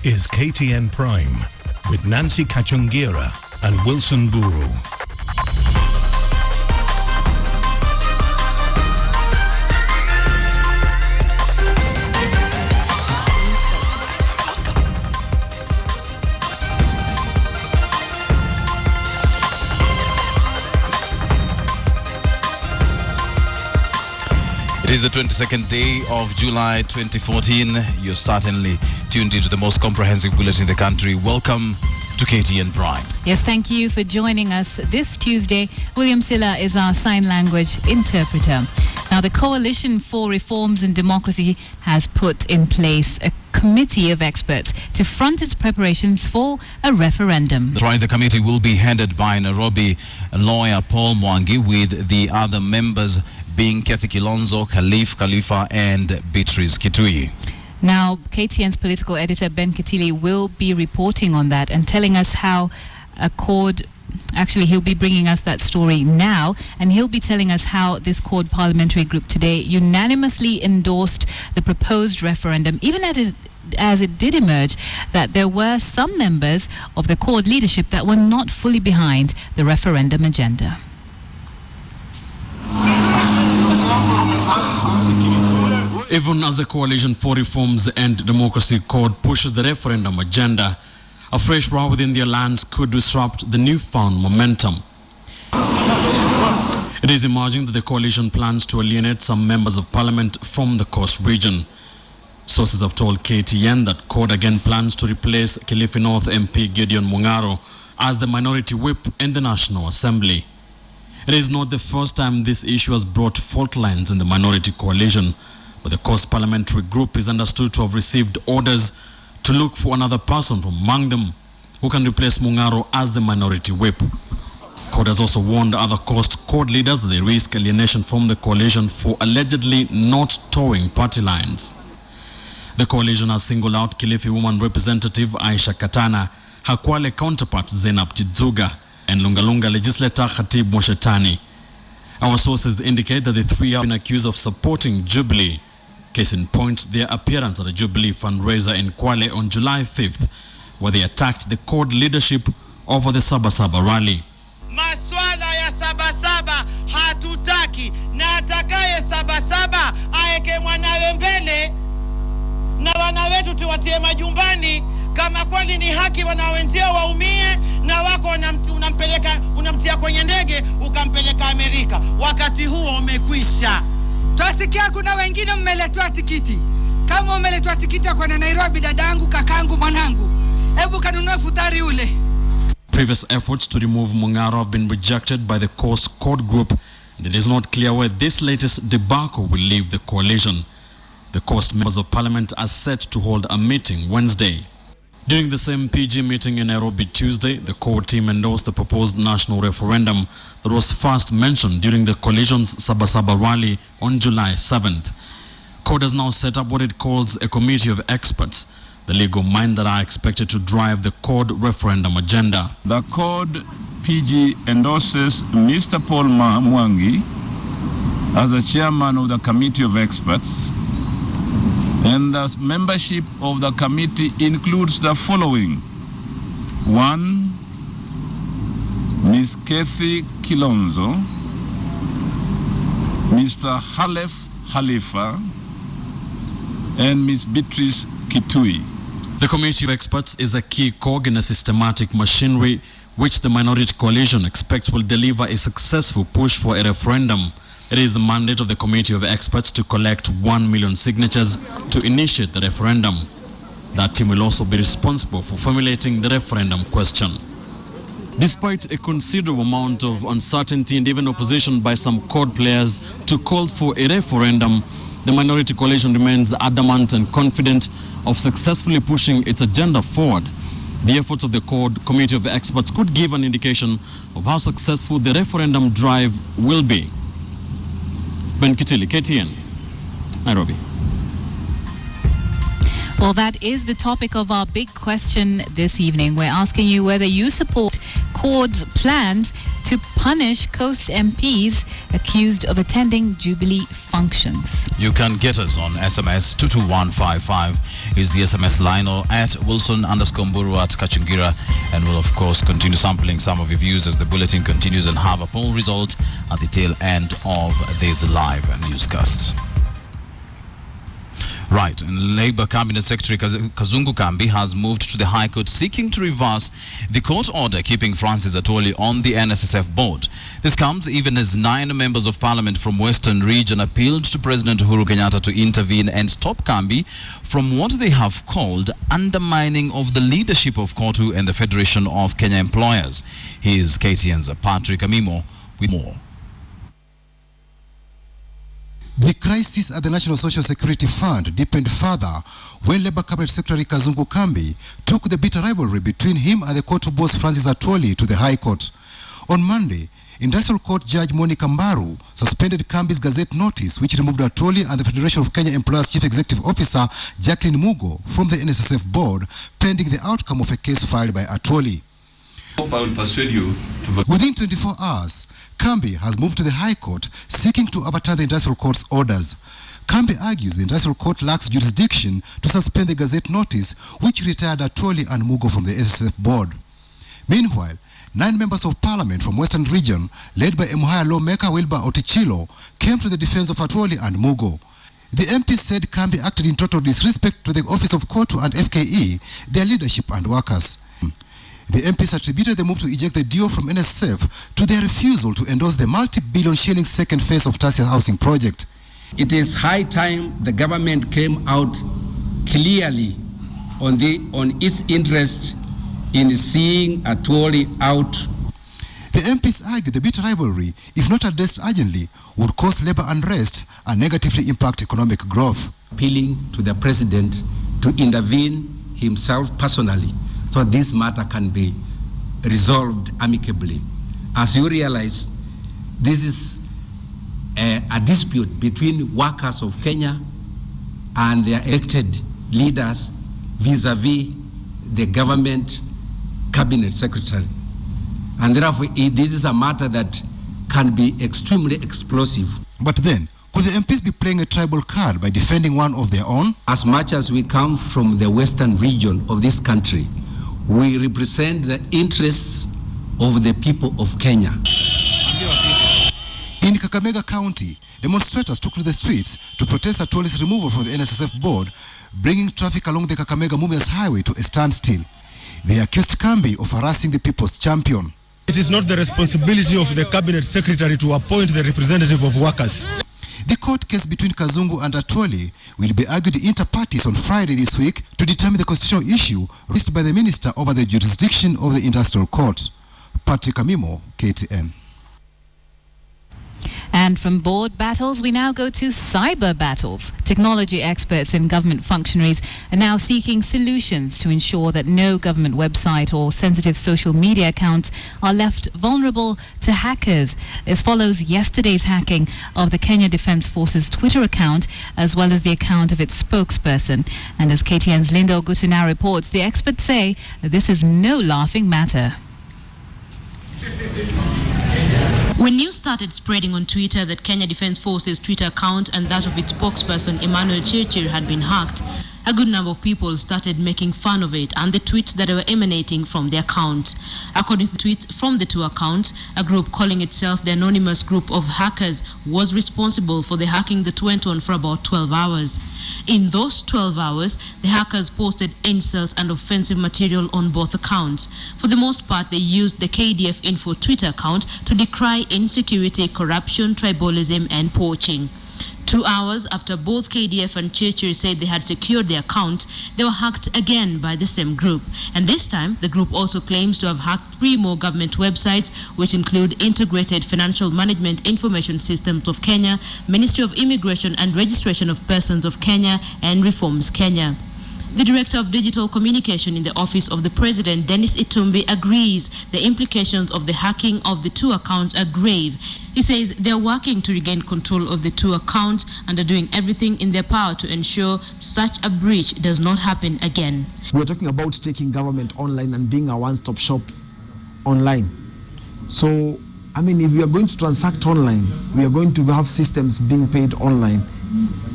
is KTN Prime with Nancy Kachungira and Wilson Buru. It is the 22nd day of July 2014. You're certainly tuned into the most comprehensive bulletin in the country. Welcome to KTN Prime. Yes, thank you for joining us this Tuesday. William Silla is our sign language interpreter. Now, the Coalition for Reforms and Democracy has put in place a committee of experts to front its preparations for a referendum. The committee will be headed by Nairobi lawyer Paul Mwangi, with the other members being Kathy Kilonzo, Khalifa and Beatrice Kitui. Now, KTN's political editor Ben Kitili will be reporting on that and telling us how he'll be bringing us that story now, and he'll be telling us how this CORD parliamentary group today unanimously endorsed the proposed referendum, even as it did emerge that there were some members of the CORD leadership that were not fully behind the referendum agenda. Even as the Coalition for Reforms and Democracy CORD pushes the referendum agenda, a fresh row within the alliance could disrupt the newfound momentum. It is emerging that the coalition plans to alienate some members of parliament from the Coast region. Sources have told KTN that CORD again plans to replace Kilifi North MP Gideon Mungaro as the minority whip in the National Assembly. It is not the first time this issue has brought fault lines in the minority coalition, but the Coast Parliamentary Group is understood to have received orders to look for another person from among them who can replace Mungaro as the minority whip. CORD has also warned other Coast CORD leaders that they risk alienation from the coalition for allegedly not towing party lines. The coalition has singled out Kilifi woman representative Aisha Katana, her Kwale counterpart Zainab Tidzuga, and Lungalunga legislator Khatib Moshetani. Our sources indicate that the three have been accused of supporting Jubilee. Case in point, their appearance at the Jubilee fundraiser in Kwale on July 5th, where they attacked the CORD leadership over the Sabasaba rally. Maswala ya Sabasaba hatutaki, na atakaye Sabasaba aeke mwanawe mbele na wana wetu tuwatie majumbani. Kama kweli ni haki wanawenzio waumie, na wako unamtia kwenye ndege ukampeleka Amerika. Wakati huo umekwisha. Twasikia kuna wengine mmeletwa tikiti. Kama umeletwa tikiti kwa Nairobi, dadangu, kakangu, mwanangu, hebu kanunue futari ule. Previous efforts to remove Mungaro have been rejected by the Coast CORD group, and it is not clear where this latest debacle will leave the coalition. The Coast members of parliament are set to hold a meeting Wednesday. During the same PG meeting in Nairobi Tuesday, the CORD team endorsed the proposed national referendum that was first mentioned during the coalition's Sabasaba rally on July 7th. CORD has now set up what it calls a committee of experts, the legal mind that are expected to drive the CORD referendum agenda. The CORD PG endorses Mr. Paul Mwangi as the chairman of the committee of experts, and the membership of the committee includes the following: 1, Ms. Kathy Kilonzo, Mr. Khalifa, and Ms. Beatrice Kitui. The committee of experts is a key cog in a systematic machinery which the minority coalition expects will deliver a successful push for a referendum. It is the mandate of the committee of experts to collect 1 million signatures to initiate the referendum. That team will also be responsible for formulating the referendum question. Despite a considerable amount of uncertainty and even opposition by some CORD players to calls for a referendum, the minority coalition remains adamant and confident of successfully pushing its agenda forward. The efforts of the CORD committee of experts could give an indication of how successful the referendum drive will be. Ben Kitili, KTN, Nairobi. Well, that is the topic of our big question this evening. We're asking you whether you support CORD's plans to punish Coast MPs accused of attending Jubilee functions. You can get us on SMS 22155 is the SMS line, or at Wilson_Mburu at Kachungira, and we'll of course continue sampling some of your views as the bulletin continues and have a poll result at the tail end of this live newscast. Right, and Labour Cabinet Secretary Kazungu Kambi has moved to the High Court seeking to reverse the court order keeping Francis Atwoli on the NSSF board. This comes even as 9 members of Parliament from Western Region appealed to President Uhuru Kenyatta to intervene and stop Kambi from what they have called undermining of the leadership of KOTU and the Federation of Kenya Employers. Here's KTN's Patrick Amimo with more. The crisis at the National Social Security Fund deepened further when Labour Cabinet Secretary Kazungu Kambi took the bitter rivalry between him and the KOTU boss Francis Atwoli to the High Court. On Monday, Industrial Court Judge Monica Mbaru suspended Kambi's Gazette notice, which removed Atwoli and the Federation of Kenya Employers Chief Executive Officer Jacqueline Mugo from the NSSF board, pending the outcome of a case filed by Atwoli. I will persuade you to vote. Within 24 hours, Kambi has moved to the High Court seeking to overturn the Industrial Court's orders. Kambi argues the Industrial Court lacks jurisdiction to suspend the Gazette notice, which retired Atwoli and Mugo from the NSSF board. Meanwhile, 9 members of Parliament from Western Region, led by Emuhaya lawmaker Wilbur Otichilo, came to the defense of Atwoli and Mugo. The MP said Kambi acted in total disrespect to the office of KOTU and FKE, their leadership and workers. The MPs attributed the move to eject the DO from NSSF to their refusal to endorse the multi-billion shilling second phase of Tasia housing project. It is high time the government came out clearly on its interest in seeing Atwoli out. The MPs argued the bitter rivalry, if not addressed urgently, would cause labor unrest and negatively impact economic growth. Appealing to the president to intervene himself personally so this matter can be resolved amicably. As you realize, this is a dispute between workers of Kenya and their elected leaders vis-a-vis the government cabinet secretary. And therefore, this is a matter that can be extremely explosive. But then, could the MPs be playing a tribal card by defending one of their own? As much as we come from the western region of this country, we represent the interests of the people of Kenya. In Kakamega County, demonstrators took to the streets to protest Atwoli's removal from the NSSF board, bringing traffic along the Kakamega-Mumias highway to a standstill. They accused Kambi of harassing the people's champion. It is not the responsibility of the cabinet secretary to appoint the representative of workers. The court case between Kazungu and Atwoli will be argued inter partes on Friday this week to determine the constitutional issue raised by the minister over the jurisdiction of the Industrial Court. Patrick Amimo, KTN. And from board battles, we now go to cyber battles. Technology experts and government functionaries are now seeking solutions to ensure that no government website or sensitive social media accounts are left vulnerable to hackers. This follows yesterday's hacking of the Kenya Defence Force's Twitter account, as well as the account of its spokesperson. And as KTN's Linda Ogutu now reports, the experts say that this is no laughing matter. When news started spreading on Twitter that Kenya Defence Force's Twitter account and that of its spokesperson Emmanuel Chirchir had been hacked, a good number of people started making fun of it and the tweets that were emanating from the account. According to tweets from the two accounts, a group calling itself the Anonymous Group of Hackers was responsible for the hacking that went on for about 12 hours. In those 12 hours, the hackers posted insults and offensive material on both accounts. For the most part, they used the KDF Info Twitter account to decry insecurity, corruption, tribalism, and poaching. 2 hours after both KDF and Chirchir said they had secured the account, they were hacked again by the same group. And this time, the group also claims to have hacked 3 more government websites, which include Integrated Financial Management Information Systems of Kenya, Ministry of Immigration and Registration of Persons of Kenya, and Reforms Kenya. The Director of Digital Communication in the Office of the President, Dennis Itumbi, agrees the implications of the hacking of the two accounts are grave. He says they're working to regain control of the two accounts and are doing everything in their power to ensure such a breach does not happen again. We're talking about taking government online and being a one-stop shop online. So I mean, if we are going to transact online, we are going to have systems being paid online.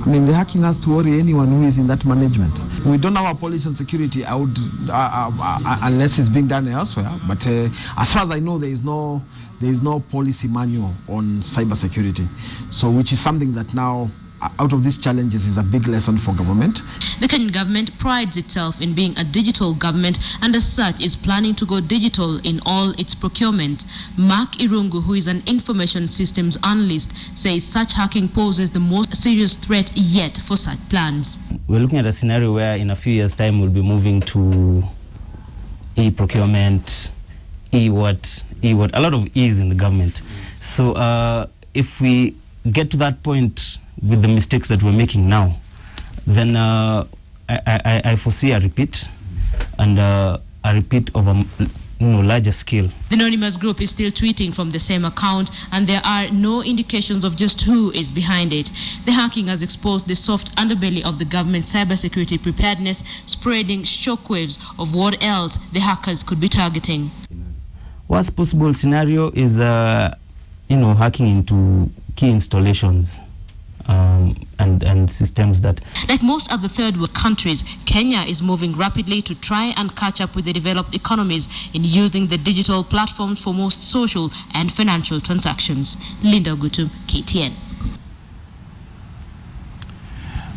I mean, the hacking has to worry anyone who is in that management. We don't have a policy on security unless it's being done elsewhere. But as far as I know, there is no policy manual on cybersecurity. So, which is something that now, out of these challenges, is a big lesson for government. The Kenyan government prides itself in being a digital government and as such is planning to go digital in all its procurement. Mark Irungu, who is an information systems analyst, says such hacking poses the most serious threat yet for such plans. We're looking at a scenario where in a few years' time we'll be moving to e-procurement, a lot of ease in the government. So if we get to that point with the mistakes that we're making now, then I foresee a repeat, and a repeat of a larger scale. The anonymous group is still tweeting from the same account, and there are no indications of just who is behind it. The hacking has exposed the soft underbelly of the government's cybersecurity preparedness, spreading shockwaves of what else the hackers could be targeting. Worst possible scenario is, hacking into key installations. And systems that... Like most other third world countries, Kenya is moving rapidly to try and catch up with the developed economies in using the digital platforms for most social and financial transactions. Linda Gutum, KTN.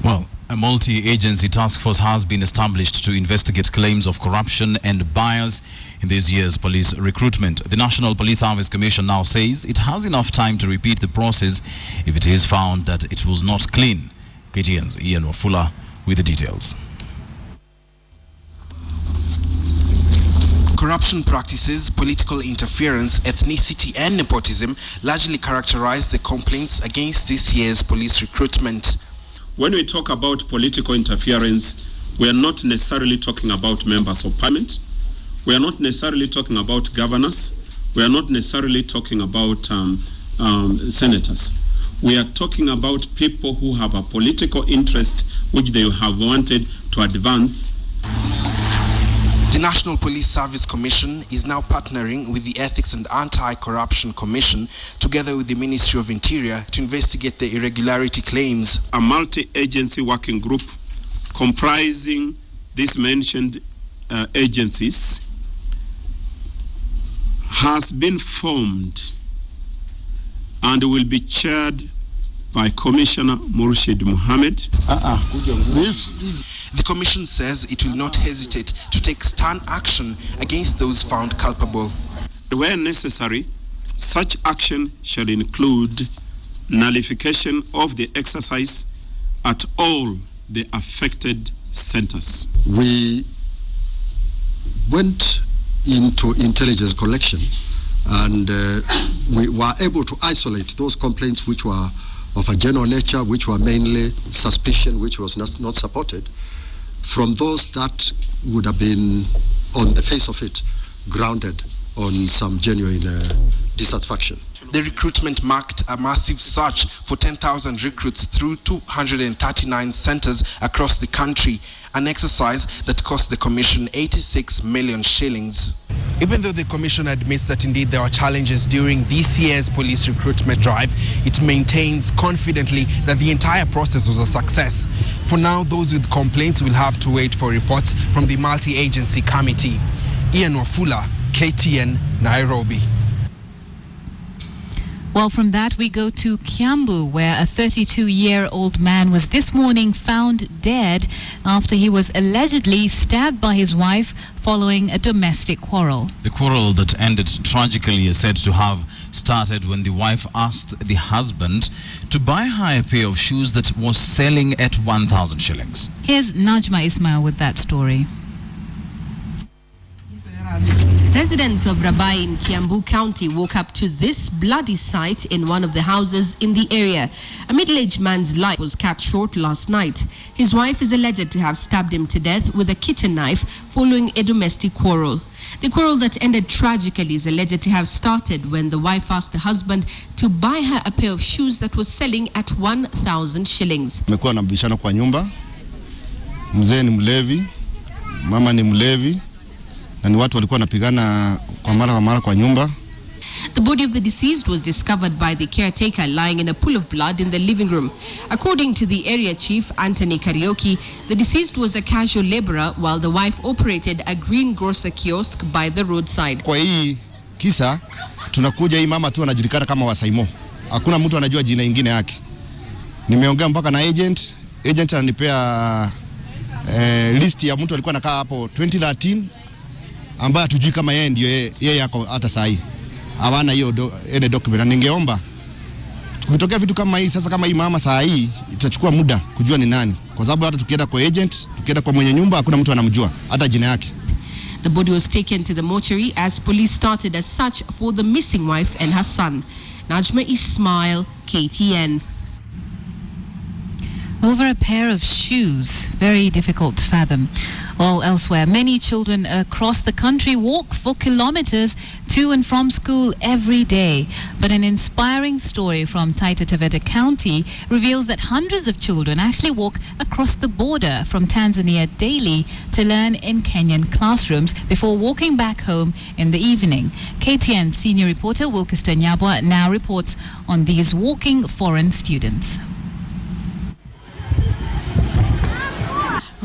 Well, a multi-agency task force has been established to investigate claims of corruption and bias in this year's police recruitment. The National Police Service Commission now says it has enough time to repeat the process if it is found that it was not clean. KTN's Ian Wafula with the details. Corruption practices, political interference, ethnicity and nepotism largely characterize the complaints against this year's police recruitment. When we talk about political interference, we are not necessarily talking about members of parliament. We are not necessarily talking about governors. We are not necessarily talking about senators. We are talking about people who have a political interest which they have wanted to advance. The National Police Service Commission is now partnering with the Ethics and Anti-Corruption Commission together with the Ministry of Interior to investigate the irregularity claims. A multi-agency working group comprising these mentioned agencies has been formed and will be chaired by Commissioner Murshid Mohammed. The commission says it will not hesitate to take stern action against those found culpable. Where necessary, such action shall include nullification of the exercise at all the affected centers. We went into intelligence collection and we were able to isolate those complaints which were of a general nature, which were mainly suspicion, which was not supported, from those that would have been, on the face of it, grounded on some genuine dissatisfaction. The recruitment marked a massive surge for 10,000 recruits through 239 centers across the country, an exercise that cost the Commission 86 million shillings. Even though the Commission admits that indeed there are challenges during this year's police recruitment drive, it maintains confidently that the entire process was a success. For now, those with complaints will have to wait for reports from the multi-agency committee. Ian Wafula, KTN, Nairobi. Well, from that we go to Kiambu, where a 32-year-old man was this morning found dead after he was allegedly stabbed by his wife following a domestic quarrel. The quarrel that ended tragically is said to have started when the wife asked the husband to buy her a pair of shoes that was selling at 1,000 shillings. Here's Najma Ismail with that story. Residents of Rabai in Kiambu County woke up to this bloody sight in one of the houses in the area. A middle-aged man's life was cut short last night. His wife is alleged to have stabbed him to death with a kitchen knife following a domestic quarrel. The quarrel that ended tragically is alleged to have started when the wife asked the husband to buy her a pair of shoes that was selling at 1,000 shillings. Mekuwa na bishano kwa nyumba. Mzee ni mlevi, mama ni mlevi. Na ni watu walikuwa wanapigana kwa mara kwa nyumba. The body of the deceased was discovered by the caretaker lying in a pool of blood in the living room. According to the area chief, Anthony Karaoke, the deceased was a casual laborer while the wife operated a greengrocer kiosk by the roadside. Kwa hii kisa tunakuja hii mama tu anajulikana kama Wasaimo. Hakuna mtu anajua jina ingine yake. Nimeongea mpaka na agent ananipea list ya mtu alikuwa anakaa hapo 2013 ambaye hatujui kama yeye ndio yeye yako hata saa hii. Hawana hiyo document. Na ningeomba kutokea vitu kama hii sasa, kama hii mama saa hii itachukua muda kujua ni nani, kwa sababu hata tukienda kwa agent, tukienda kwa mwenye nyumba hakuna mtu anamjua hata jina yake. The body was taken to the mortuary as police started a search for the missing wife and her son. Najma Ismail, KTN. Over a pair of shoes, very difficult to fathom. Well, elsewhere, many children across the country walk for kilometers to and from school every day. But an inspiring story from Taita Taveta County reveals that hundreds of children actually walk across the border from Tanzania daily to learn in Kenyan classrooms before walking back home in the evening. KTN senior reporter Wilkeston Nyabwa now reports on these walking foreign students.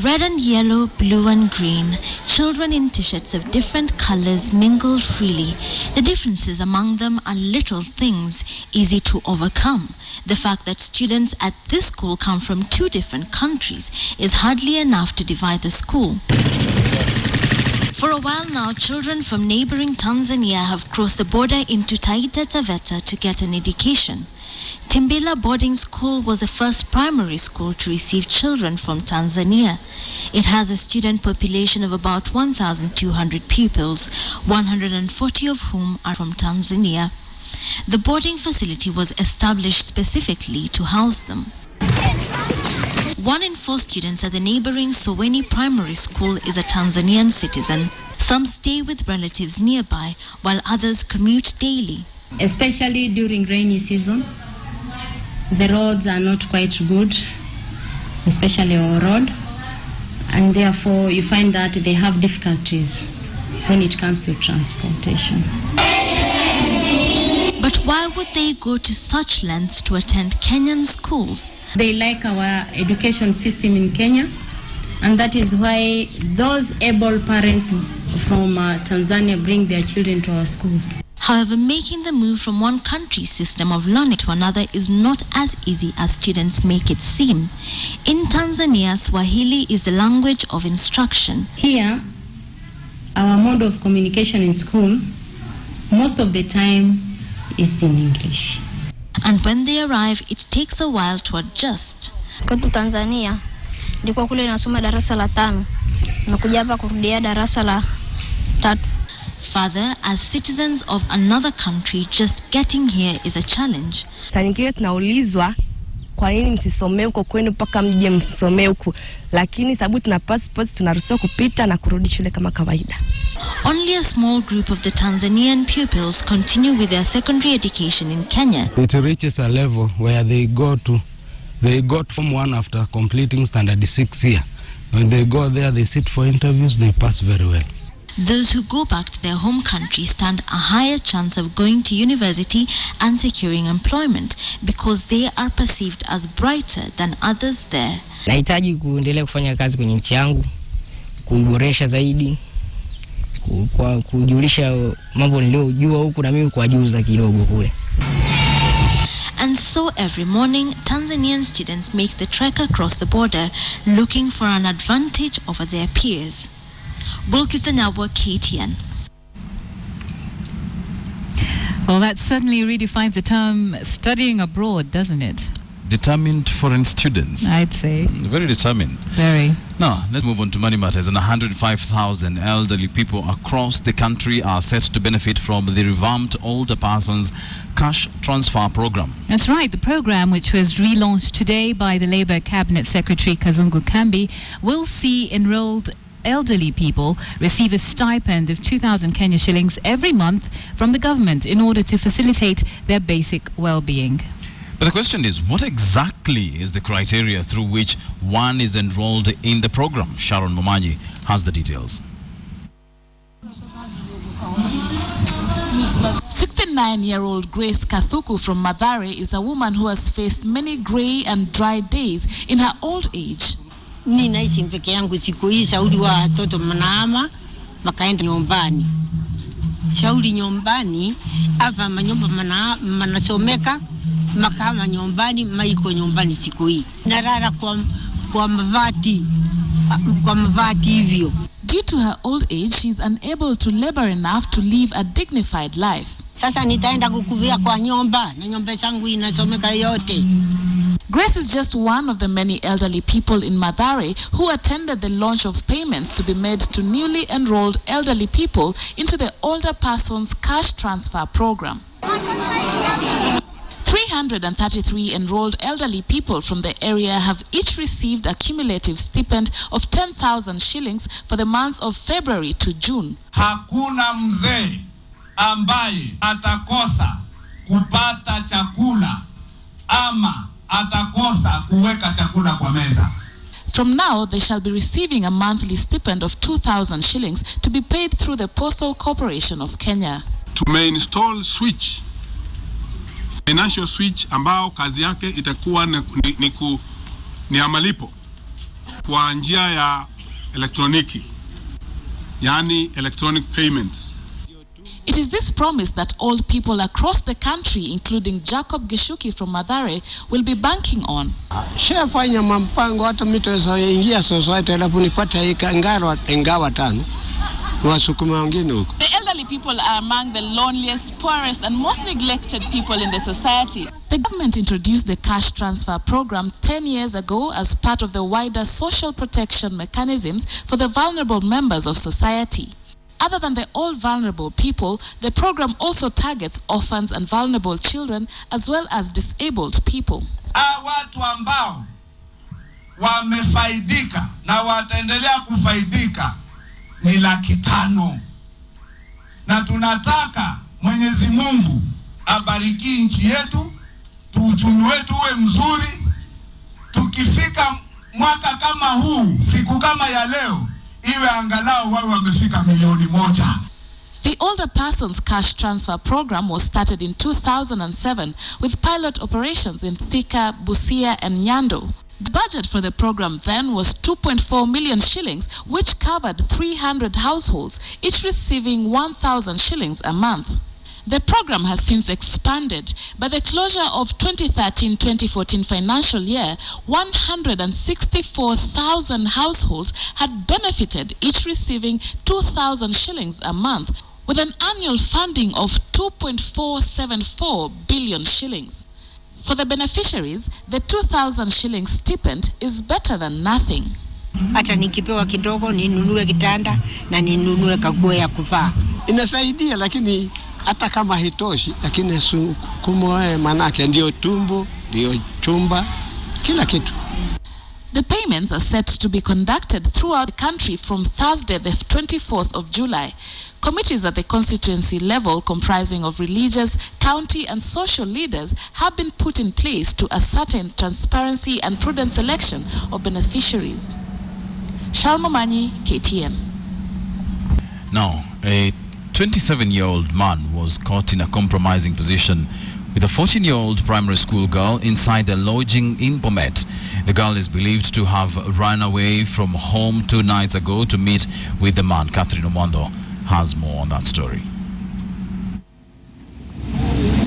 Red and yellow, blue and green, children in t-shirts of different colors mingle freely. The differences among them are little things, easy to overcome. The fact that students at this school come from two different countries is hardly enough to divide the school. For a while now, children from neighboring Tanzania have crossed the border into Taita Taveta to get an education. Timbila Boarding School was the first primary school to receive children from Tanzania. It has a student population of about 1,200 pupils, 140 of whom are from Tanzania. The boarding facility was established specifically to house them. 1 in 4 students at the neighboring Soweni Primary School is a Tanzanian citizen. Some stay with relatives nearby, while others commute daily. Especially during rainy season, the roads are not quite good, especially our road, and therefore you find that they have difficulties when it comes to transportation. But why would they go to such lengths to attend Kenyan schools? They like our education system in Kenya, and that is why those able parents from Tanzania bring their children to our schools. However, making the move from one country's system of learning to another is not as easy as students make it seem. In Tanzania, Swahili is the language of instruction. Here, our mode of communication in school, most of the time, is in English. And when they arrive, it takes a while to adjust. Kwetu Tanzania, ndiko kule nasoma darasa la 5. Nakuja hapa kurudia darasa la 3. Further, as citizens of another country, just getting here is a challenge. Saa nyingine tunaulizwa kwa nini msisomee huko kwenu mpaka mje msomee huko, lakini sababu tuna passport tunaruhusiwa kupita na kurudi shule kama kawaida. Only a small group of the Tanzanian pupils continue with their secondary education in Kenya. It reaches a level where they got Form 1 after completing Standard 6 here. When they go there, they sit for interviews, they pass very well. Those who go back to their home country stand a higher chance of going to university and securing employment because they are perceived as brighter than others there. Nahitaji kuendelea kufanya kazi kwenye nchi yangu, kuiboresha zaidi, kujulisha mambo niliyojua huku na mimi kuwajuza kidogo kule. And so every morning, Tanzanian students make the trek across the border looking for an advantage over their peers. Wilkeston Nyabwa, KTN. Well, that certainly redefines the term studying abroad, doesn't it? Determined foreign students. I'd say. Very determined. Very. Now, let's move on to money matters. And 105,000 elderly people across the country are set to benefit from the revamped Older Persons Cash Transfer Program. That's right. The program, which was relaunched today by the Labour Cabinet Secretary Kazungu Kambi, will see enrolled elderly people receive a stipend of 2,000 Kenya shillings every month from the government in order to facilitate their basic well-being. But the question is, what exactly is the criteria through which one is enrolled in the program? Sharon Momanyi has the details. 69-year-old Grace Kathuku from Mathare is a woman who has faced many grey and dry days in her old age. Ninaishi peke yangu siku hii, shauri wa watoto mnaama makaenda nyumbani. Shauri nyumbani hapa manyumba manasomeka makama nyumbani maiko nyumbani siku hii. Narara kwa mavati hivyo. Due to her old age, she is unable to labor enough to live a dignified life. Sasa nitaenda kukuvia kwa nyumba na nyumba zangu inasomeka yote. Grace is just one of the many elderly people in Mathare who attended the launch of payments to be made to newly enrolled elderly people into the Older Persons Cash Transfer Program. 333 enrolled elderly people from the area have each received a cumulative stipend of 10,000 shillings for the months of February to June. Hakuna mzee ambaye atakosa kupata chakula ama atakosa kuweka chakula kwa meza. From now, they shall be receiving a monthly stipend of 2,000 shillings to be paid through the Postal Corporation of Kenya. Tumeinstall switch, financial switch ambao kazi yake itakuwa ni malipo kwa njia ya elektroniki, yani electronic payments. It is this promise that old people across the country, including Jacob Gishuki from Mathare, will be banking on. Shafanya mpango hata mtu ingia society alafu nipata ingawa tano. Wasukuma wengine huko. The elderly people are among the loneliest, poorest and most neglected people in the society. The government introduced the cash transfer program 10 years ago as part of the wider social protection mechanisms for the vulnerable members of society. Other than the all vulnerable people, the program also targets orphans and vulnerable children as well as disabled people. Watu ambao wamefaidika na wataendelea kufaidika ni 500,000. Na tunataka Mwenyezi Mungu abariki nchi yetu, uchumi wetu uwe mzuri. Tukifika mwaka kama huu, siku kama ya leo, iwe angalau wawe wamefika 1,000,000. The Older Persons Cash Transfer Program was started in 2007 with pilot operations in Thika, Busia and Nyando. The budget for the program then was 2.4 million shillings, which covered 300 households, each receiving 1,000 shillings a month. The program has since expanded. By the closure of 2013-2014 financial year, 164,000 households had benefited, each receiving 2,000 shillings a month, with an annual funding of 2.474 billion shillings. For the beneficiaries, the 2,000 shillings stipend is better than nothing. Hata nikipewa kidogo ninunue kitanda na ninunue kaguo ya kuvaa. Inasaidia lakini hata kama hitoshi, lakini kumoe manake ndio tumbo, ndio chumba, kila kitu. The payments are set to be conducted throughout the country from Thursday, the 24th of July. Committees at the constituency level comprising of religious, county and social leaders have been put in place to ascertain transparency and prudent selection of beneficiaries. Shalma Manyi, KTN. Now, a 27-year-old man was caught in a compromising position with a 14-year-old primary school girl inside a lodging in Bomet. The girl is believed to have run away from home 2 nights ago to meet with the man. Catherine Omondo has more on that story.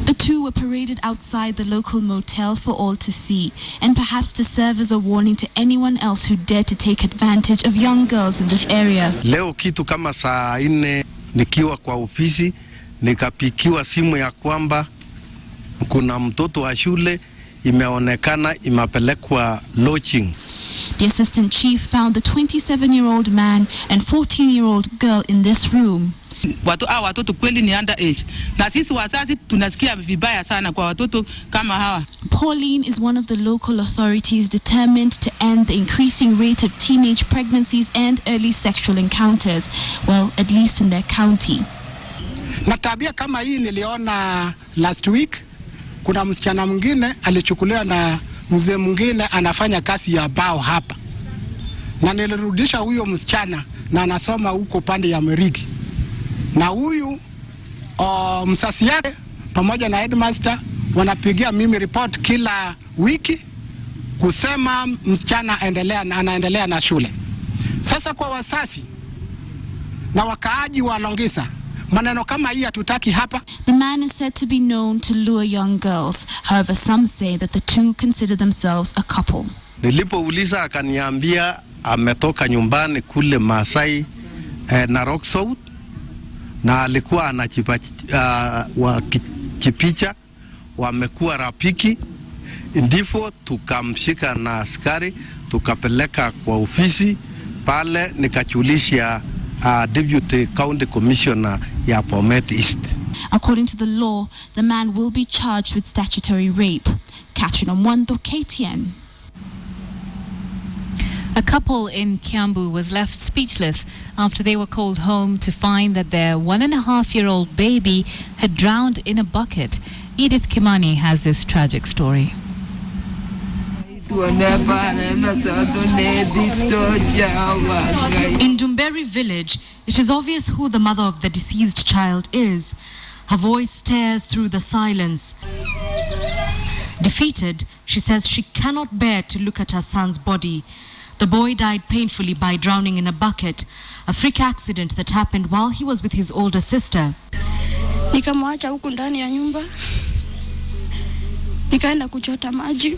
The two were paraded outside the local motel for all to see, and perhaps to serve as a warning to anyone else who dared to take advantage of young girls in this area. Leo kitu kama saa 4 nikiwa kwa ofisi nikapikiwa simu ya kwamba kuna mtoto wa shule imeonekana imapelekwa lodging. The assistant chief found the 27-year-old man and 14-year-old girl in this room. Watoto kweli ni underage. Na sisi wazazi tunasikia vibaya sana kwa watoto kama hawa. Pauline is one of the local authorities determined to end the increasing rate of teenage pregnancies and early sexual encounters, well, at least in their county. Na tabia kama hii niliona last week. Kuna msichana mwingine alichukuliwa na mzee mwingine anafanya kazi ya bao hapa. Na nilirudisha huyo msichana na anasoma huko pande ya Meriki. Na huyu msasi yake pamoja na headmaster wanapigia mimi report kila wiki kusema msichana anaendelea na shule. Sasa kwa wasasi na wakaaji wa Longisa, maneno kama hii hatutaki hapa. The man is said to be known to lure young girls. However, some say that the two consider themselves a couple. Nilipouliza akaniambia ametoka nyumbani kule Masai Narok South na alikuwa anachipicha wamekuwa rafiki, ndivyo tukamshika na askari tukapeleka kwa ofisi pale, nikachulisha Deputy County Commissioner ya Bomet East. According to the law, the man will be charged with statutory rape. Catherine Omwando, KTN. A couple in Kiambu was left speechless after they were called home to find that their 1.5-year-old baby had drowned in a bucket. Edith Kimani has this tragic story. In Dumberi village, it is obvious who the mother of the deceased child is. Her voice tears through the silence. Defeated, she says she cannot bear to look at her son's body. The boy died painfully by drowning in a bucket, a freak accident that happened while he was with his older sister. Nikamwacha huku ndani ya nyumba. Nikaenda kuchota maji.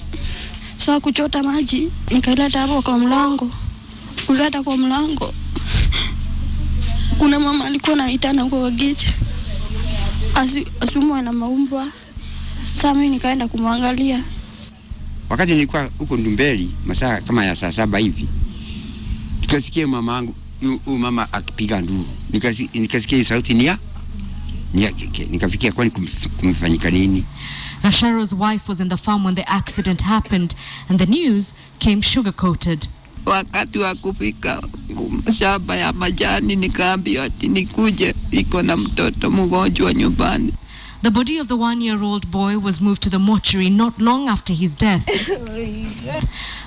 Sawa kuchota maji, nikaileta hapo kwa mlango. Kuleta kwa mlango. Kuna mama alikuwa anaitana huko kwa gate. Asumwa na maumbwa. Sasa mimi nikaenda kumwangalia. Wakati nilikuwa huko Ndumberi, masaa kama ya saa 7 hivi, nikasikia mama akipiga nduru. Nikasikia sauti ni yake. Nikafikia kwani kumfanyika nini? Gasharo's wife was in the farm when the accident happened, and the news came sugar-coated. Wakati wa kufika shamba ya majani nikaambiwa ati nikuje, iko na mtoto mgonjwa nyumbani. The body of the 1-year-old boy was moved to the mortuary not long after his death.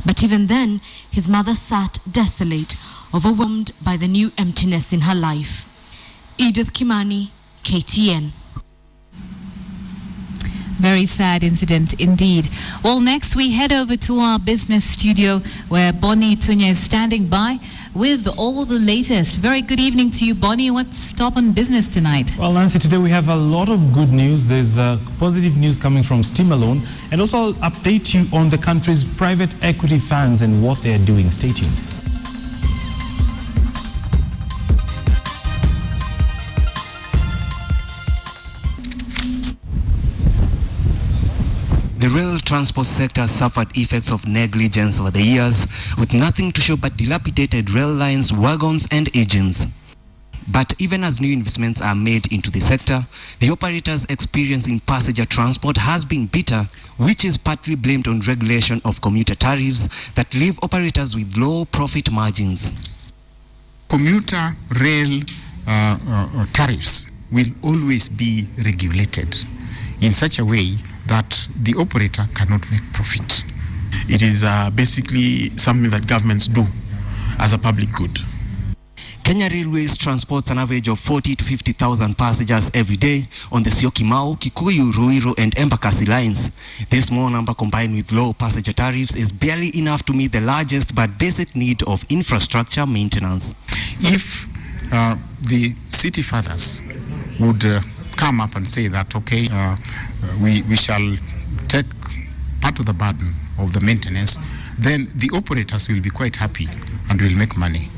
But even then, his mother sat desolate, overwhelmed by the new emptiness in her life. Edith Kimani, KTN. Very sad incident indeed. Well, next we head over to our business studio where Bonnie Tunya is standing by with all the latest. Very good evening to you, Bonnie. What's top on business tonight? Well, Nancy, today we have a lot of good news. There's positive news coming from Steam Alone, and also I'll update you on the country's private equity funds and what they're doing. Stay tuned. The rail transport sector suffered effects of negligence over the years, with nothing to show but dilapidated rail lines, wagons and engines. But even as new investments are made into the sector, the operators' experience in passenger transport has been bitter, which is partly blamed on regulation of commuter tariffs that leave operators with low profit margins. Commuter rail tariffs will always be regulated in such a way that the operator cannot make profit. It is basically something that governments do as a public good. Kenya Railways transports an average of 40 to 50,000 passengers every day on the Syokimau, Kikuyu, Ruiru and Embakasi lines. This small number combined with low passenger tariffs is barely enough to meet the largest but basic need of infrastructure maintenance. If the city fathers would come up and say that, okay, we shall take part of the burden of the maintenance, then the operators will be quite happy and will make money.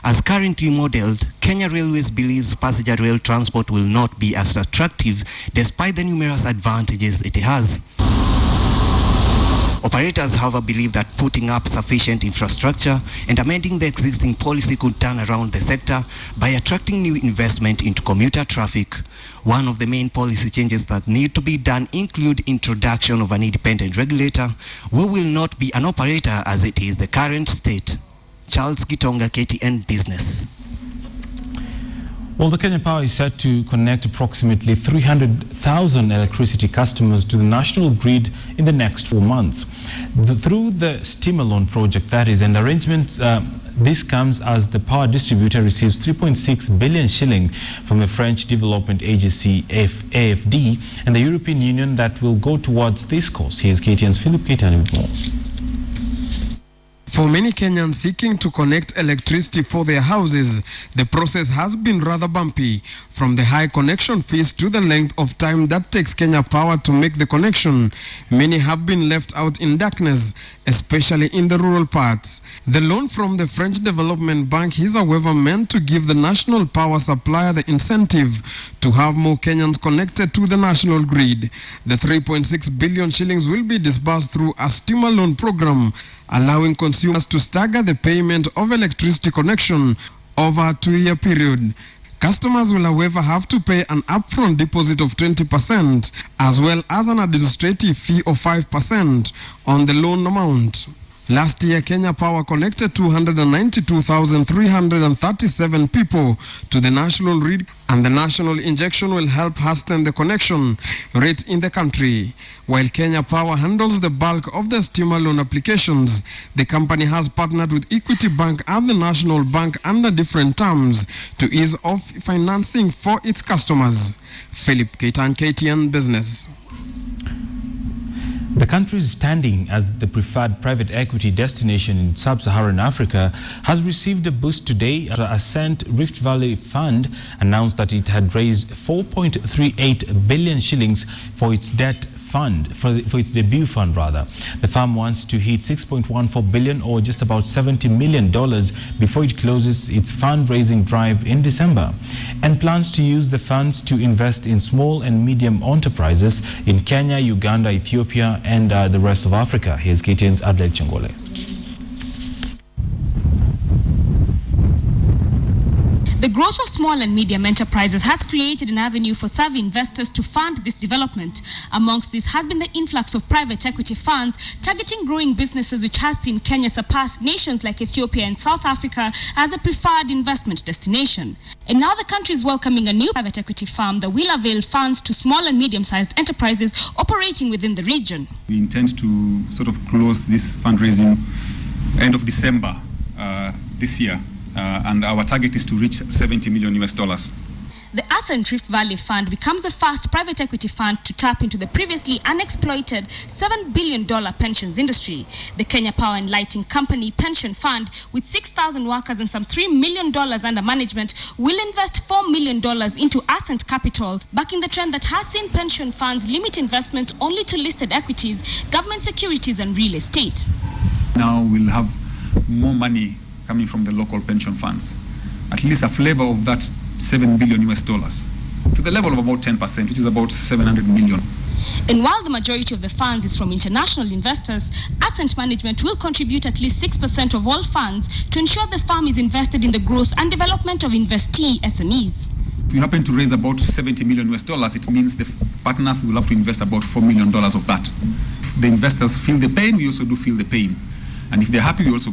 As currently modeled, Kenya Railways believes passenger rail transport will not be as attractive despite the numerous advantages it has. Operators, however, believe that putting up sufficient infrastructure and amending the existing policy could turn around the sector by attracting new investment into commuter traffic. One of the main policy changes that need to be done include introduction of an independent regulator who will not be an operator as it is the current state. Charles Gitonga, KTN Business. Well, the Kenya Power is set to connect approximately 300,000 electricity customers to the national grid in the next 4 months. Through the Steamer Loan project, that is, and arrangements, this comes as the power distributor receives 3.6 billion shilling from the French development agency AFD and the European Union that will go towards this cause. Here's KTN's Philip Keitani with more. For many Kenyans seeking to connect electricity for their houses, the process has been rather bumpy. From the high connection fees to the length of time that takes Kenya Power to make the connection, many have been left out in darkness, especially in the rural parts. The loan from the French Development Bank is however meant to give the national power supplier the incentive to have more Kenyans connected to the national grid. The 3.6 billion shillings will be disbursed through a Steamer Loan program, allowing consumers to stagger the payment of electricity connection over a 2-year period. Customers will, however, have to pay an upfront deposit of 20% as well as an administrative fee of 5% on the loan amount. Last year, Kenya Power connected 292,337 people to the national grid, and the national injection will help hasten the connection rate in the country. While Kenya Power handles the bulk of the Steamer Loan applications, the company has partnered with Equity Bank and the National Bank under different terms to ease off financing for its customers. Philip Keitani, KTN Business. The country's standing as the preferred private equity destination in sub-Saharan Africa has received a boost today as the Ascent Rift Valley Fund announced that it had raised 4.38 billion shillings for its debt fund, for its debut fund rather. The firm wants to hit 6.14 billion or just about $70 million before it closes its fundraising drive in December, and plans to use the funds to invest in small and medium enterprises in Kenya, Uganda, Ethiopia and the rest of Africa. Here's KTN's Adelaide Changole. The growth of small and medium enterprises has created an avenue for savvy investors to fund this development. Amongst this has been the influx of private equity funds targeting growing businesses, which has seen Kenya surpass nations like Ethiopia and South Africa as a preferred investment destination. And now the country is welcoming a new private equity firm that will avail funds to small and medium-sized enterprises operating within the region. We intend to sort of close this fundraising end of December this year. And our target is to reach $70 million. The Ascent Rift Valley Fund becomes the first private equity fund to tap into the previously unexploited $7 billion pensions industry. The Kenya Power and Lighting Company Pension Fund, with 6,000 workers and some $3 million under management, will invest $4 million into Ascent Capital, backing the trend that has seen pension funds limit investments only to listed equities, government securities and real estate. Now we'll have more money coming from the local pension funds, at least a flavor of that $7 billion to the level of about 10%, which is about 700 million. And while the majority of the funds is from international investors, Ascent Management will contribute at least 6% of all funds to ensure the firm is invested in the growth and development of investee SMEs. If we happen to raise about $70 million, it means the partners will have to invest about $4 million of that. If the investors feel the pain, we also do feel the pain. And if they're happy, you're also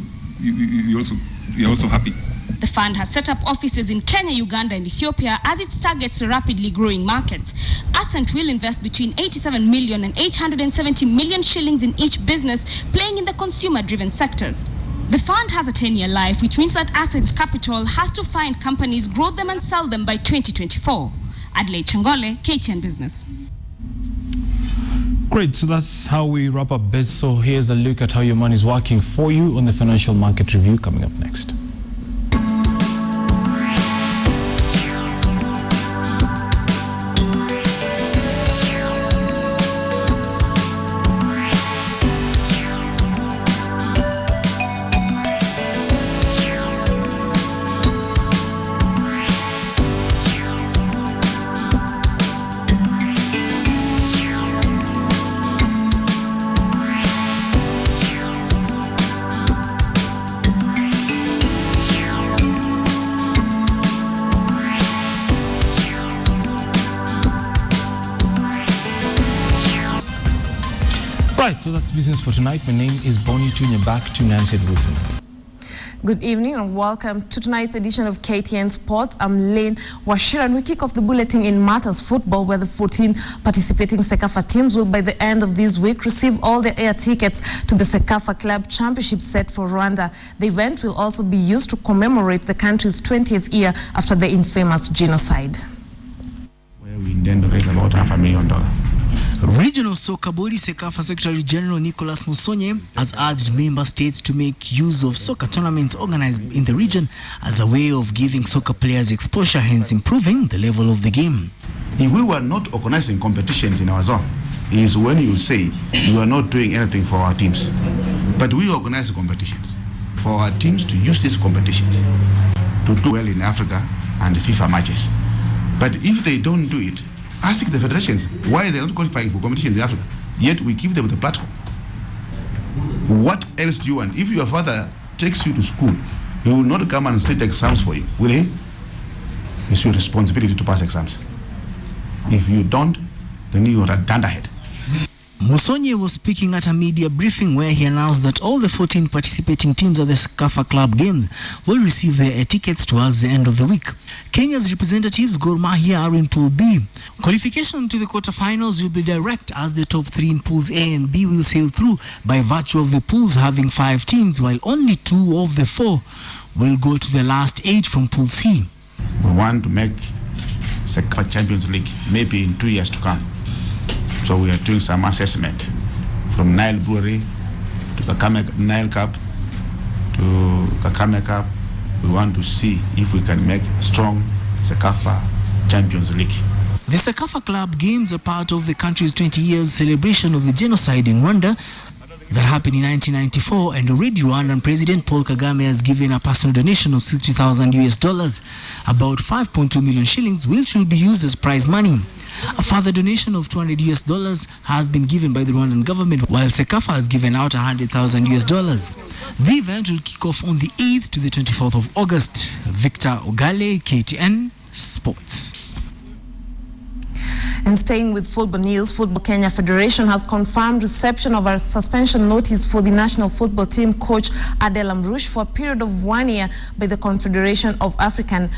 happy. The fund has set up offices in Kenya, Uganda and Ethiopia as it targets rapidly growing markets. Ascent will invest between 87 million and 870 million shillings in each business, playing in the consumer-driven sectors. The fund has a 10-year life, which means that Ascent Capital has to find companies, grow them and sell them by 2024. Adelaide Changole, KTN Business. Great, so that's how we wrap up business. So here's a look at how your money is working for you on the Financial Market Review coming up next. Right, so that's business for tonight. My name is Bonnie Tunya. Back to Nancy Wilson. Good evening and welcome to tonight's edition of KTN Sports. I'm Lane Washira, and we kick off the bulletin in matters football, where the 14 participating Sekafa teams will by the end of this week receive all their air tickets to the Sekafa Club Championship set for Rwanda. The event will also be used to commemorate the country's 20th year after the infamous genocide. Where we intend to raise about $500,000. Regional Soccer Body Sekafa Secretary General Nicholas Musonye has urged member states to make use of soccer tournaments organized in the region as a way of giving soccer players exposure, hence improving the level of the game. If we were not organizing competitions in our zone, is when you say you are not doing anything for our teams. But we organize competitions for our teams to use these competitions to do well in Africa and the FIFA matches. But if they don't do it, ask the federations why they're not qualifying for competitions in Africa, yet we give them the platform. What else do you want? If your father takes you to school, he will not come and set exams for you, will he? It's your responsibility to pass exams. If you don't, then you are a dunderhead. Musonye was speaking at a media briefing where he announced that all the 14 participating teams at the Sekafa Club Games will receive their air tickets towards the end of the week. Kenya's representatives Gor Mahia are in Pool B. Qualification to the quarterfinals will be direct, as the top 3 in Pools A and B will sail through by virtue of the pools having 5 teams, while only 2 of the 4 will go to the last 8 from Pool C. We want to make Sekafa Champions League maybe in 2 years to come. So we are doing some assessment from Nile Brewery to the Nile Cup to Kakame Cup. We want to see if we can make a strong Sekafa Champions League. The Sekafa Club Games are part of the country's 20 years celebration of the genocide in Rwanda that happened in 1994, and already Rwandan President Paul Kagame has given a personal donation of $60,000, about 5.2 million shillings, which will be used as prize money. A further donation of $200 has been given by the Rwandan government, while Sekafa has given out $100,000. The event will kick off on the 8th to the 24th of August. Victor Ogale, KTN Sports. And staying with football news, Football Kenya Federation has confirmed reception of a suspension notice for the national football team coach Adel Amrouche for a period of 1 year by the Confederation of African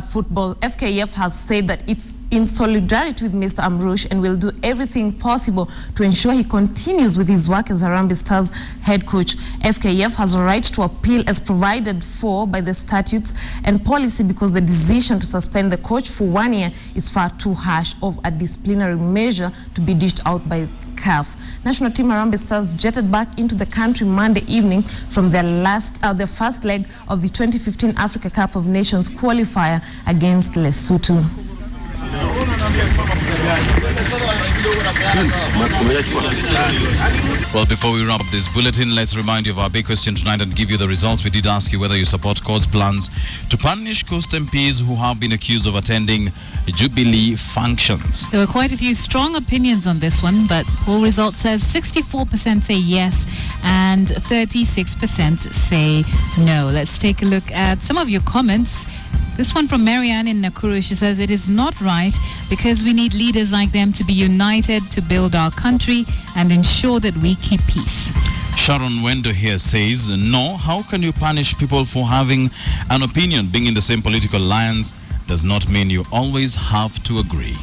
Football. FKF has said that it's in solidarity with Mr. Amrouche and will do everything possible to ensure he continues with his work as Harambee Stars head coach. FKF has a right to appeal as provided for by the statutes and policy, because the decision to suspend the coach for 1 year is far too harsh of a disciplinary measure to be dished out by CAF. National team Harambee Stars jetted back into the country Monday evening from their first leg of the 2015 Africa Cup of Nations qualifier against Lesotho. Well, before we wrap up this bulletin, let's remind you of our big question tonight and give you the results. We did ask you whether you support Court's plans to punish Coast MPs who have been accused of attending Jubilee functions. There were quite a few strong opinions on this one, but poll result says 64% say yes and 36% say no. Let's take a look at some of your comments. This one from Marianne in Nakuru. She says it is not right because we need leaders like them to be united to build our country and ensure that we keep peace. Sharon Wendo here says, no, how can you punish people for having an opinion? Being in the same political alliance does not mean you always have to agree.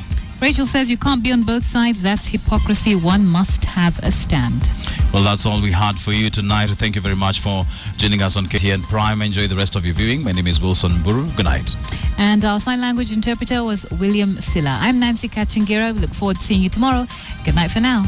Rachel says you can't be on both sides. That's hypocrisy. One must have a stand. Well, that's all we had for you tonight. Thank you very much for joining us on KTN Prime. Enjoy the rest of your viewing. My name is Wilson Buru. Good night. And our sign language interpreter was William Silla. I'm Nancy Kachingira. We look forward to seeing you tomorrow. Good night for now.